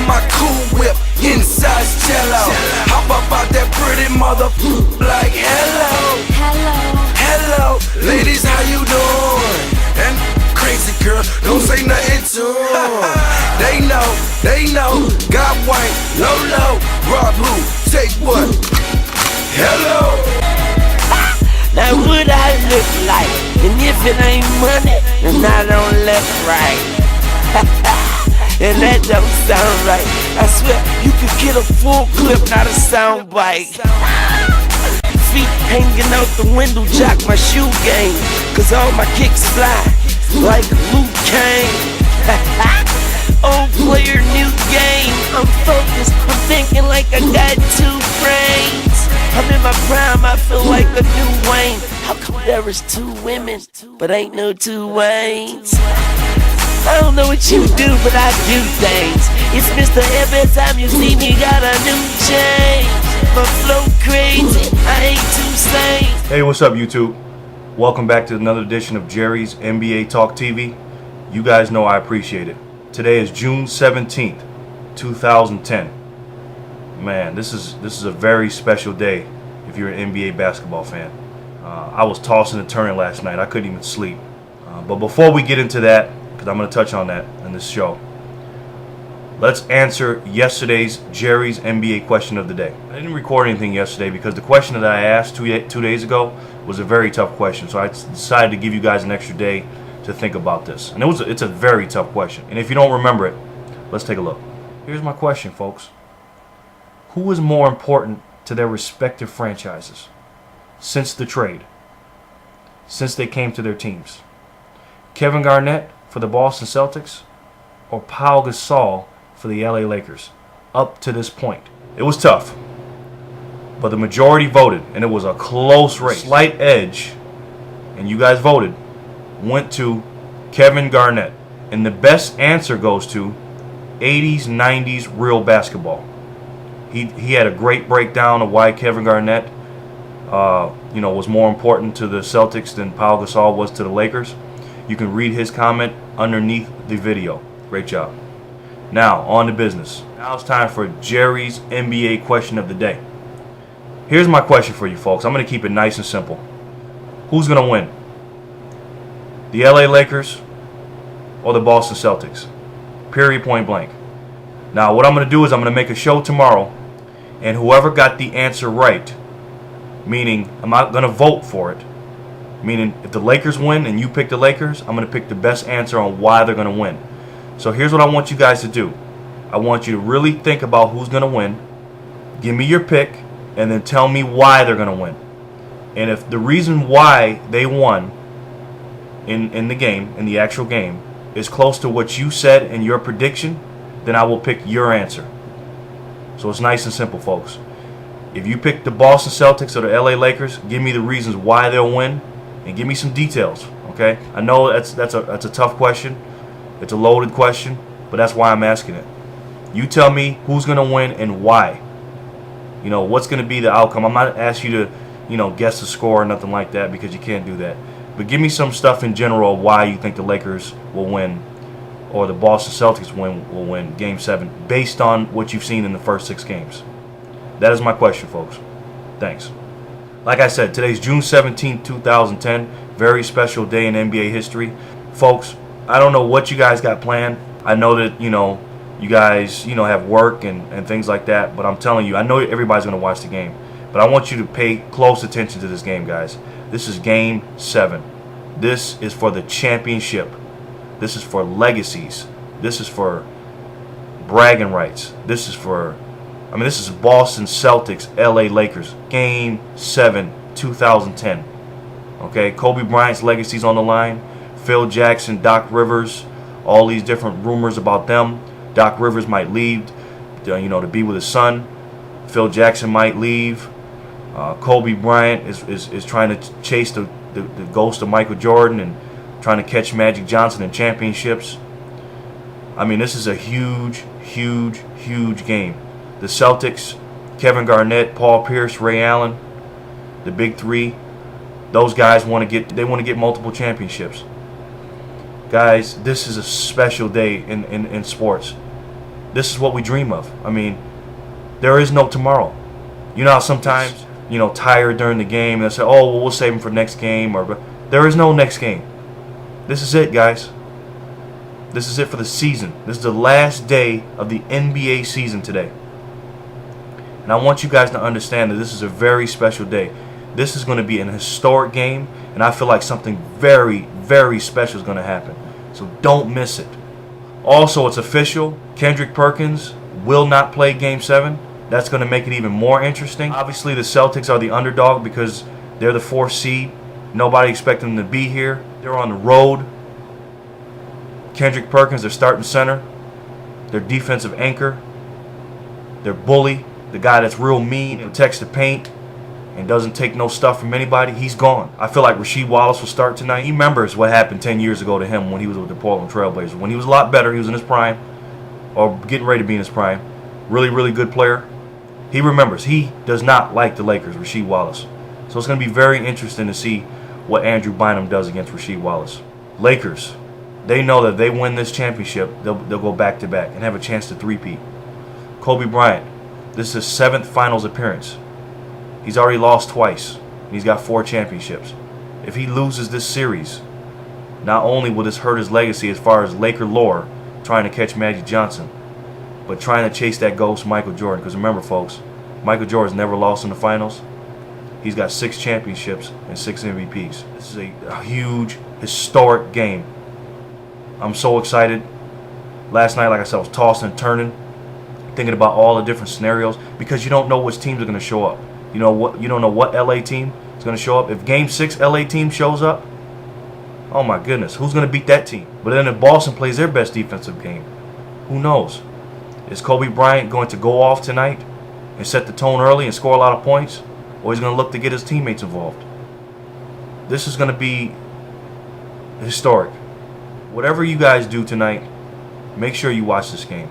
my cool whip, inside's jello. Hop up out that pretty mother like hello. Hello, ladies, how you doing? And crazy girl, don't say nothing to 'em. They know, got white, low, rob who, take what? Hello. Now what I look like? And if it ain't money, then I don't look right. And that don't sound right. I swear you could get a full clip, not a sound bite. Feet hanging out the window, jock my shoe game, 'cause all my kicks fly like Luke Kane. Old player, new game. I'm focused, I'm thinking like I got 2 brains. I'm in my prime, I feel like a new Wayne. How come there is 2 women, but ain't no 2 Waynes? I don't know what you do, but I do things. It's Mr. Every time you see me, got a new change. My flow crazy, I ain't too sane. Hey, what's up, YouTube? Welcome back to another edition of Jerry's NBA Talk TV. You guys know I appreciate it. Today is June 17th, 2010. Man, this is a very special day if you're an NBA basketball fan. I was tossing and turning last night. I couldn't even sleep. But before we get into that, because I'm going to touch on that in this show, let's answer yesterday's Jerry's NBA question of the day. I didn't record anything yesterday because the question that I asked two days ago was a very tough question. So I decided to give you guys an extra day to think about this. And it's a very tough question. And if you don't remember it, let's take a look. Here's my question, folks. Who is more important to their respective franchises since the trade? Since they came to their teams? Kevin Garnett for the Boston Celtics or Pau Gasol for the LA Lakers? Up to this point, it was tough, but the majority voted, and it was a close race. Slight edge, and you guys voted, went to Kevin Garnett. And the best answer goes to 80s, 90s real basketball. He had a great breakdown of why Kevin Garnett was more important to the Celtics than Pau Gasol was to the Lakers. You can read his comment underneath the video. Great job. Now, on to business. Now it's time for Jerry's NBA question of the day. Here's my question for you folks. I'm going to keep it nice and simple. Who's going to win? The LA Lakers or the Boston Celtics? Period, point blank. Now, what I'm going to do is I'm going to make a show tomorrow, and whoever got the answer right, meaning I'm not going to vote for it, meaning if the Lakers win and you pick the Lakers, I'm going to pick the best answer on why they're going to win. So here's what I want you guys to do. I want you to really think about who's going to win. Give me your pick, and then tell me why they're going to win. And if the reason why they won in the game, in the actual game, is close to what you said in your prediction, then I will pick your answer. So it's nice and simple, folks. If you pick the Boston Celtics or the LA Lakers, give me the reasons why they'll win, and give me some details. Okay? I know that's a tough question. It's a loaded question, but that's why I'm asking it. You tell me who's going to win and why. You know, what's going to be the outcome. I'm not asking you to, guess the score or nothing like that, because you can't do that. But give me some stuff in general of why you think the Lakers will win or the Boston Celtics will win Game 7 based on what you've seen in the first 6 games. That is my question, folks. Thanks. Like I said, today's June 17, 2010. Very special day in NBA history. Folks, I don't know what you guys got planned. I know that, you guys, have work and things like that. But I'm telling you, I know everybody's going to watch the game. But I want you to pay close attention to this game, guys. This is Game 7. This is for the championship. This is for legacies. This is for bragging rights. This is Boston Celtics, LA Lakers. Game 7, 2010. Okay, Kobe Bryant's legacy's on the line. Phil Jackson, Doc Rivers, all these different rumors about them. Doc Rivers might leave, to be with his son. Phil Jackson might leave. Kobe Bryant is trying to chase the ghost of Michael Jordan and trying to catch Magic Johnson in championships. I mean, this is a huge, huge, huge game. The Celtics, Kevin Garnett, Paul Pierce, Ray Allen, the big three, those guys want to get multiple championships. Guys, this is a special day in sports. This is what we dream of. I mean, there is no tomorrow. You know how sometimes, tired during the game, and they say, oh, well, we'll save them for next game. But there is no next game. This is it, guys. This is it for the season. This is the last day of the NBA season today. And I want you guys to understand that this is a very special day. This is going to be an historic game, and I feel like something very, very special is going to happen. So don't miss it. Also, it's official. Kendrick Perkins will not play Game 7. That's going to make it even more interesting. Obviously, the Celtics are the underdog because they're the 4th seed. Nobody expected them to be here. They're on the road. Kendrick Perkins, their starting center, their defensive anchor, their bully, the guy that's real mean, protects the paint, and doesn't take no stuff from anybody, he's gone. I feel like Rasheed Wallace will start tonight. He remembers what happened 10 years ago to him when he was with the Portland Trailblazers. When he was a lot better, he was in his prime, or getting ready to be in his prime. Really, really good player. He remembers. He does not like the Lakers, Rasheed Wallace. So it's going to be very interesting to see what Andrew Bynum does against Rasheed Wallace. Lakers, they know that if they win this championship, they'll go back-to-back and have a chance to three-peat. Kobe Bryant, this is his 7th finals appearance. He's already lost twice, and he's got 4 championships. If he loses this series, not only will this hurt his legacy as far as Laker lore, trying to catch Magic Johnson, but trying to chase that ghost Michael Jordan. Because remember, folks, Michael Jordan's never lost in the finals. He's got 6 championships and 6 MVPs. This is a huge, historic game. I'm so excited. Last night, like I said, I was tossing and turning, thinking about all the different scenarios, because you don't know which teams are going to show up. You don't know what LA team is going to show up. If Game 6 LA team shows up, oh my goodness, who's going to beat that team? But then if Boston plays their best defensive game, who knows? Is Kobe Bryant going to go off tonight and set the tone early and score a lot of points? Or he's going to look to get his teammates involved? This is going to be historic. Whatever you guys do tonight, make sure you watch this game.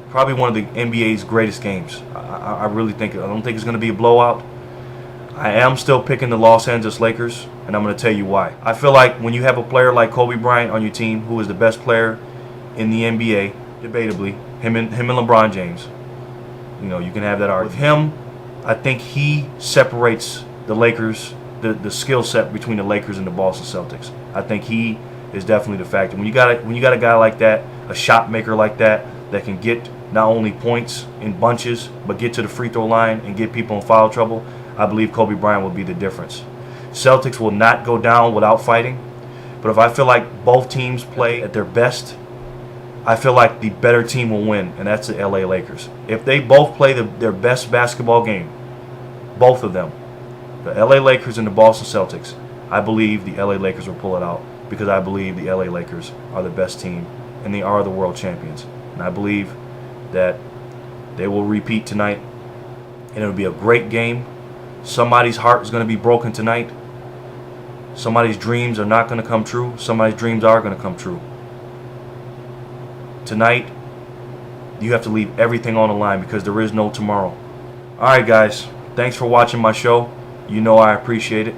Probably one of the NBA's greatest games. I really think. I don't think it's going to be a blowout. I am still picking the Los Angeles Lakers, and I'm going to tell you why. I feel like when you have a player like Kobe Bryant on your team, who is the best player in the NBA, debatably, him and LeBron James, you can have that argument. With him, I think he separates the Lakers, the skill set between the Lakers and the Boston Celtics. I think he is definitely the factor. When you got a guy like that, a shot maker like that can get not only points in bunches, but get to the free throw line and get people in foul trouble, I believe Kobe Bryant will be the difference. Celtics will not go down without fighting, but if I feel like both teams play at their best, I feel like the better team will win, and that's the LA Lakers. If they both play their best basketball game, both of them, the LA Lakers and the Boston Celtics, I believe the LA Lakers will pull it out, because I believe the LA Lakers are the best team, and they are the world champions. And I believe that they will repeat tonight, and it'll be a great game. Somebody's heart is going to be broken tonight. Somebody's dreams are not going to come true. Somebody's dreams are going to come true. Tonight, you have to leave everything on the line, because there is no tomorrow. Alright guys, thanks for watching my show. You know I appreciate it.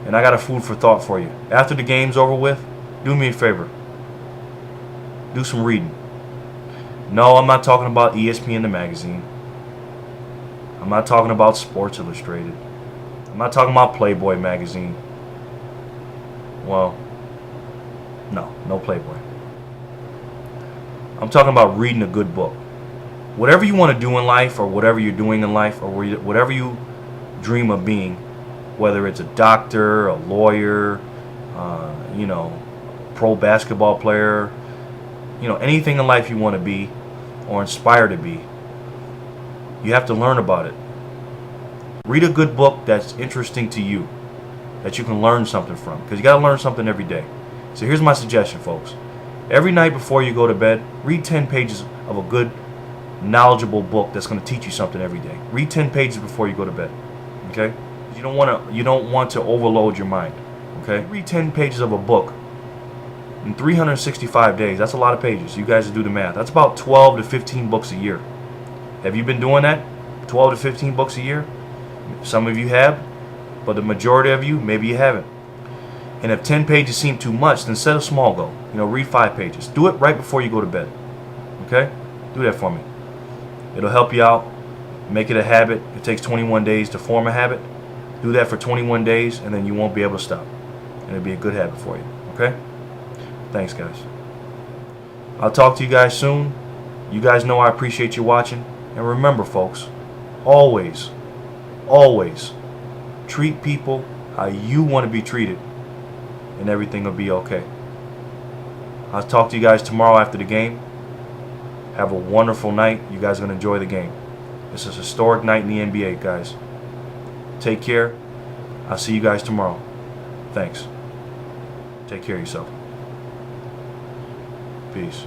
And I got a food for thought for you. After the game's over with, do me a favor. Do some reading. No, I'm not talking about ESPN the magazine. I'm not talking about Sports Illustrated. I'm not talking about Playboy magazine. Well, no Playboy. I'm talking about reading a good book. Whatever you want to do in life, or whatever you're doing in life, or whatever you dream of being, whether it's a doctor, a lawyer, pro basketball player, anything in life you want to be or inspire to be, you have to learn about it. Read a good book that's interesting to you, that you can learn something from, because you got to learn something every day. So here's my suggestion, folks. Every night before you go to bed, read 10 pages of a good, knowledgeable book that's going to teach you something every day. Read 10 pages before you go to bed. Okay? You don't want to overload your mind. Okay? Read 10 pages of a book in 365 days. That's a lot of pages. You guys do the math. That's about 12 to 15 books a year. Have you been doing that? 12 to 15 books a year? Some of you have, but the majority of you, maybe you haven't. And if 10 pages seem too much, then set a small goal. Read 5 pages. Do it right before you go to bed. Okay? Do that for me. It'll help you out. Make it a habit. It takes 21 days to form a habit. Do that for 21 days, and then you won't be able to stop. And it'll be a good habit for you. Okay? Thanks, guys. I'll talk to you guys soon. You guys know I appreciate you watching. And remember, folks, always, always treat people how you want to be treated, and everything will be okay. I'll talk to you guys tomorrow after the game. Have a wonderful night. You guys are going to enjoy the game. This is a historic night in the NBA, guys. Take care. I'll see you guys tomorrow. Thanks. Take care of yourself. Peace.